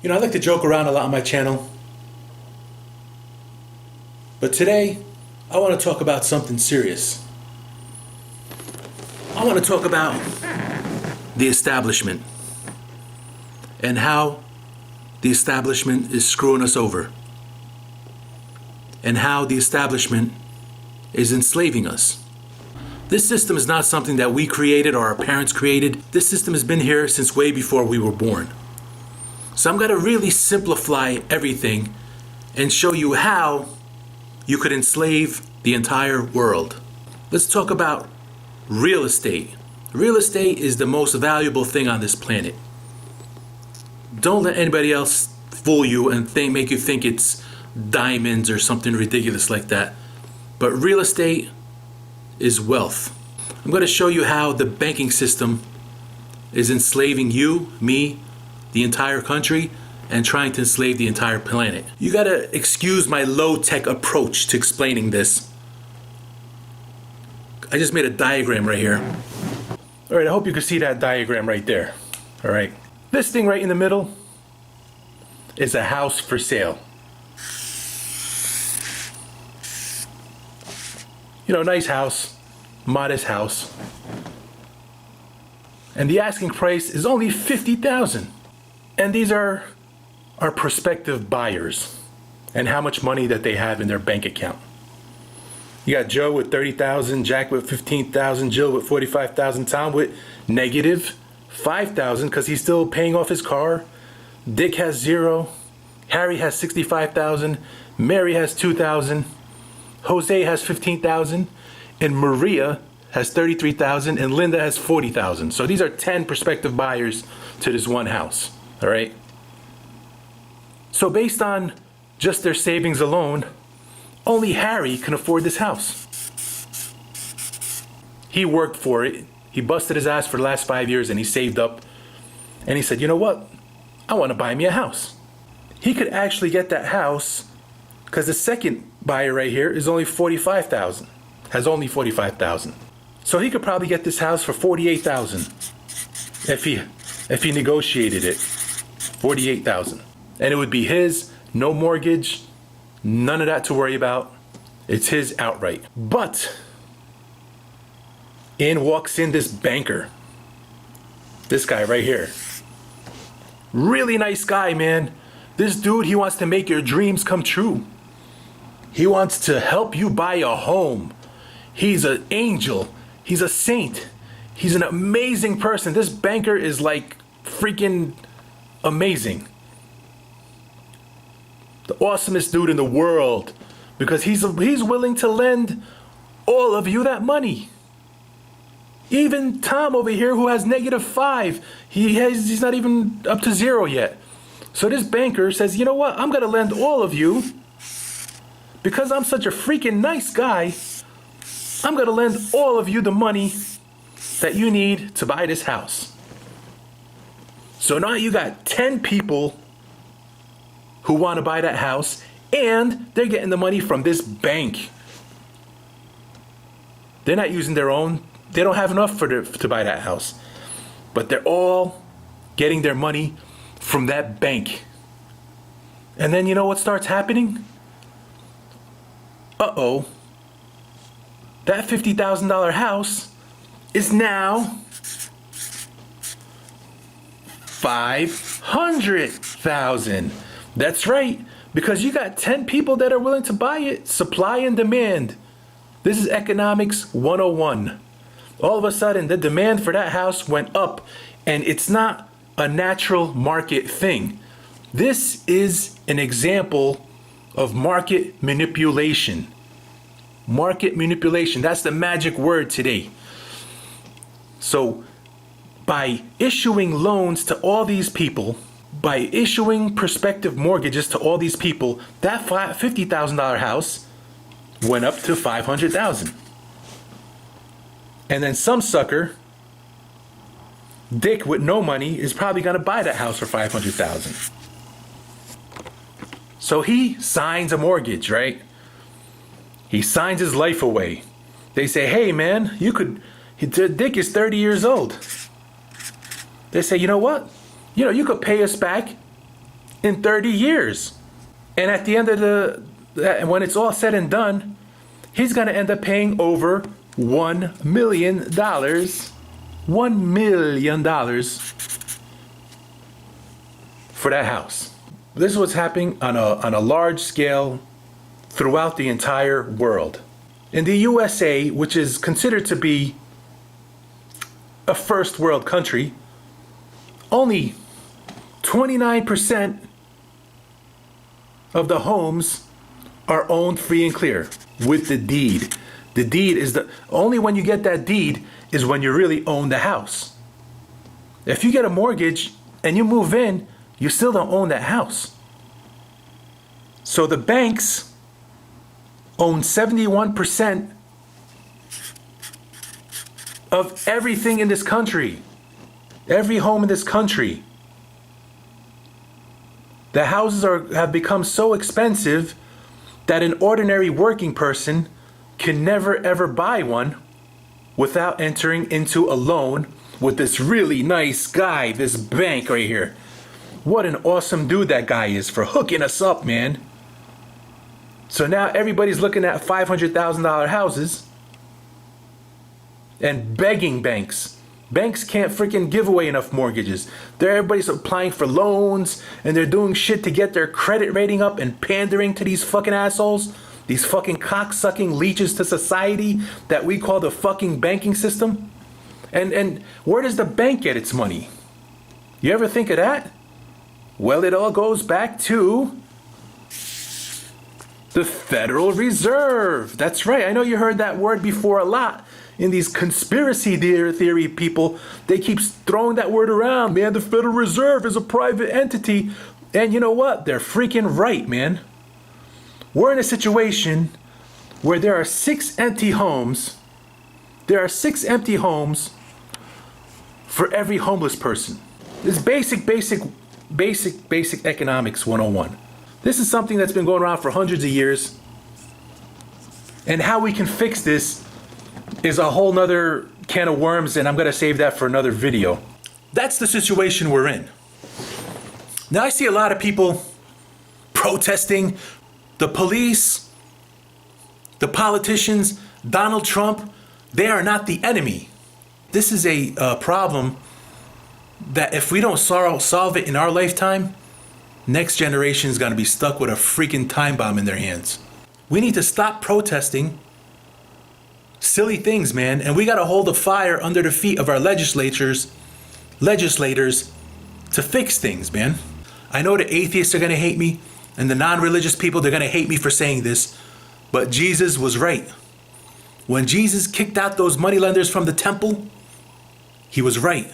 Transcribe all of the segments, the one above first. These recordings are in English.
I like to joke around a lot on my channel. But today, I want to talk about something serious. I want to talk about the establishment and how the establishment is screwing us over and how the establishment is enslaving us. This system is not something that we created or our parents created. This system has been here since way before we were born. So I'm going to really simplify everything and show you how you could enslave the entire world. Let's talk about real estate. Real estate is the most valuable thing on this planet. Don't let anybody else fool you and make you think it's diamonds or something ridiculous like that. But real estate is wealth. I'm going to show you how the banking system is enslaving you, me, the entire country, and trying to enslave the entire planet. You got to excuse my low-tech approach to explaining this. I just made a diagram right here. All right, I hope you can see that diagram right there. All right. This thing right in the middle is a house for sale. Nice house, modest house. And the asking price is only $50,000. And these are our prospective buyers and how much money that they have in their bank account. You got Joe with $30,000, Jack with $15,000, Jill with $45,000, Tom with negative $5,000 because he's still paying off his car. Dick has 0. Harry has $65,000. Mary has $2,000. Jose has $15,000. And Maria has $33,000. And Linda has $40,000. So these are 10 prospective buyers to this one house. All right. So based on just their savings alone, only Harry can afford this house. He worked for it. He busted his ass for the last 5 years and he saved up. And he said, you know what? I want to buy me a house. He could actually get that house because the second buyer right here is only $45,000. Has only $45,000. So he could probably get this house for $48,000 if he negotiated it. $48,000. And it would be his, no mortgage, none of that to worry about. It's his outright. But in walks in this banker. This guy right here. Really nice guy, man. This dude, he wants to make your dreams come true. He wants to help you buy a home. He's an angel. He's a saint. He's an amazing person. This banker is like freaking amazing. The awesomest dude in the world. Because he's willing to lend all of you that money. Even Tom over here who has -5. He's not even up to 0 yet. So this banker says, you know what? I'm going to lend all of you. Because I'm such a freaking nice guy, I'm going to lend all of you the money that you need to buy this house. So now you got 10 people who want to buy that house, and they're getting the money from this bank. They're not using their own. They don't have enough to buy that house. But they're all getting their money from that bank. And then you know what starts happening? Uh-oh. That $50,000 house is now $500,000. That's right, because you got 10 people that are willing to buy it. Supply and demand. This is economics 101. All of a sudden, the demand for that house went up, and it's not a natural market thing. This is an example of market manipulation. Market manipulation, that's the magic word today. So by issuing loans to all these people, by issuing prospective mortgages to all these people, that $50,000 house went up to $500,000. And then some sucker, Dick with no money, is probably going to buy that house for $500,000. So he signs a mortgage, right? He signs his life away. They say, hey man, Dick is 30 years old. They say, you know what? You could pay us back in 30 years. And at the end of when it's all said and done, he's going to end up paying over $1 million. $1 million for that house. This is what's happening on a large scale throughout the entire world. In the USA, which is considered to be a first world country, only 29% of the homes are owned free and clear with the deed. The deed is only when you get that deed is when you really own the house. If you get a mortgage and you move in, you still don't own that house. So the banks own 71% of everything in this country. Every home in this country. The houses have become so expensive that an ordinary working person can never ever buy one without entering into a loan with this really nice guy, this bank right here. What an awesome dude that guy is for hooking us up, man. So now everybody's looking at $500,000 houses and begging banks. Banks can't freaking give away enough mortgages. Everybody's applying for loans and they're doing shit to get their credit rating up and pandering to these fucking assholes. These fucking cocksucking leeches to society that we call the fucking banking system. And where does the bank get its money? You ever think of that? Well, it all goes back to the Federal Reserve. That's right. I know you heard that word before a lot. In these conspiracy theory people, they keep throwing that word around. Man, the Federal Reserve is a private entity. And you know what? They're freaking right, man. We're in a situation where there are 6 empty homes. There are 6 empty homes for every homeless person. This basic economics 101. This is something that's been going around for hundreds of years. And how we can fix this is a whole nother can of worms, and I'm going to save that for another video. That's the situation we're in. Now I see a lot of people protesting, the police, the politicians, Donald Trump. They are not the enemy. This is a problem that if we don't solve it in our lifetime, next generation is going to be stuck with a freaking time bomb in their hands. We need to stop protesting silly things, man, and we got to hold the fire under the feet of our legislators to fix things, man. I know the atheists are going to hate me, and the non-religious people, they're going to hate me for saying this, but Jesus was right. When Jesus kicked out those moneylenders from the temple, he was right.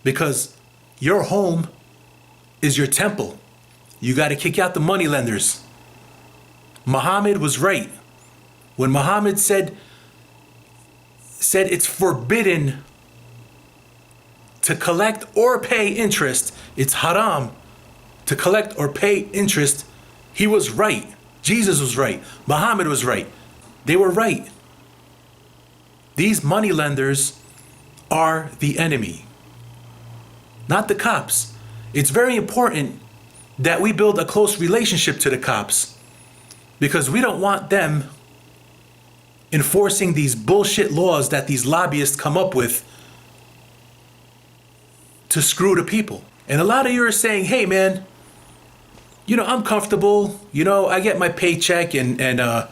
Because your home is your temple. You got to kick out the moneylenders. Muhammad was right. When Muhammad said it's forbidden to collect or pay interest, it's haram to collect or pay interest, he was right. Jesus was right. Muhammad was right. They were right. These moneylenders are the enemy, not the cops. It's very important that we build a close relationship to the cops because we don't want them enforcing these bullshit laws that these lobbyists come up with to screw the people. And a lot of you are saying, hey man, I'm comfortable, I get my paycheck and I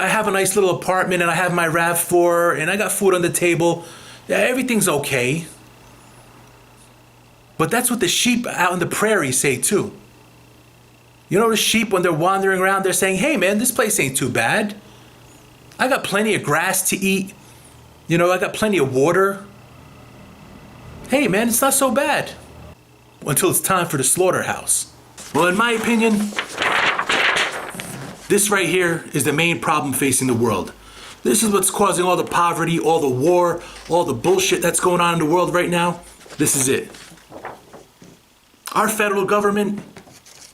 have a nice little apartment and I have my RAV4 and I got food on the table. Yeah, everything's okay. But that's what the sheep out in the prairie say too. The sheep, when they're wandering around, they're saying, hey man, this place ain't too bad. I got plenty of grass to eat. I got plenty of water. Hey man, it's not so bad. Until it's time for the slaughterhouse. Well, in my opinion, this right here is the main problem facing the world. This is what's causing all the poverty, all the war, all the bullshit that's going on in the world right now. This is it. Our federal government,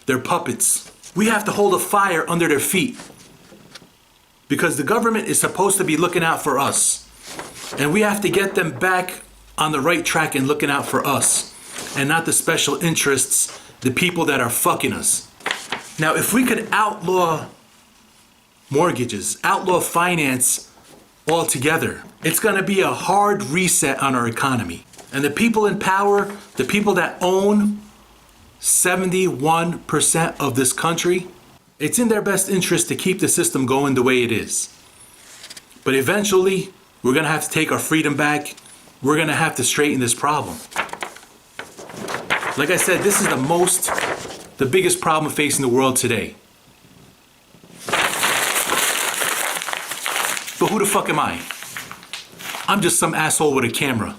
they're puppets. We have to hold a fire under their feet. Because the government is supposed to be looking out for us. And we have to get them back on the right track and looking out for us. and not the special interests, the people that are fucking us. Now, if we could outlaw mortgages, outlaw finance altogether, it's going to be a hard reset on our economy. And the people in power, the people that own 71% of this country, it's in their best interest to keep the system going the way it is. But eventually, we're going to have to take our freedom back. We're going to have to straighten this problem. Like I said, this is the biggest problem facing the world today. But who the fuck am I? I'm just some asshole with a camera.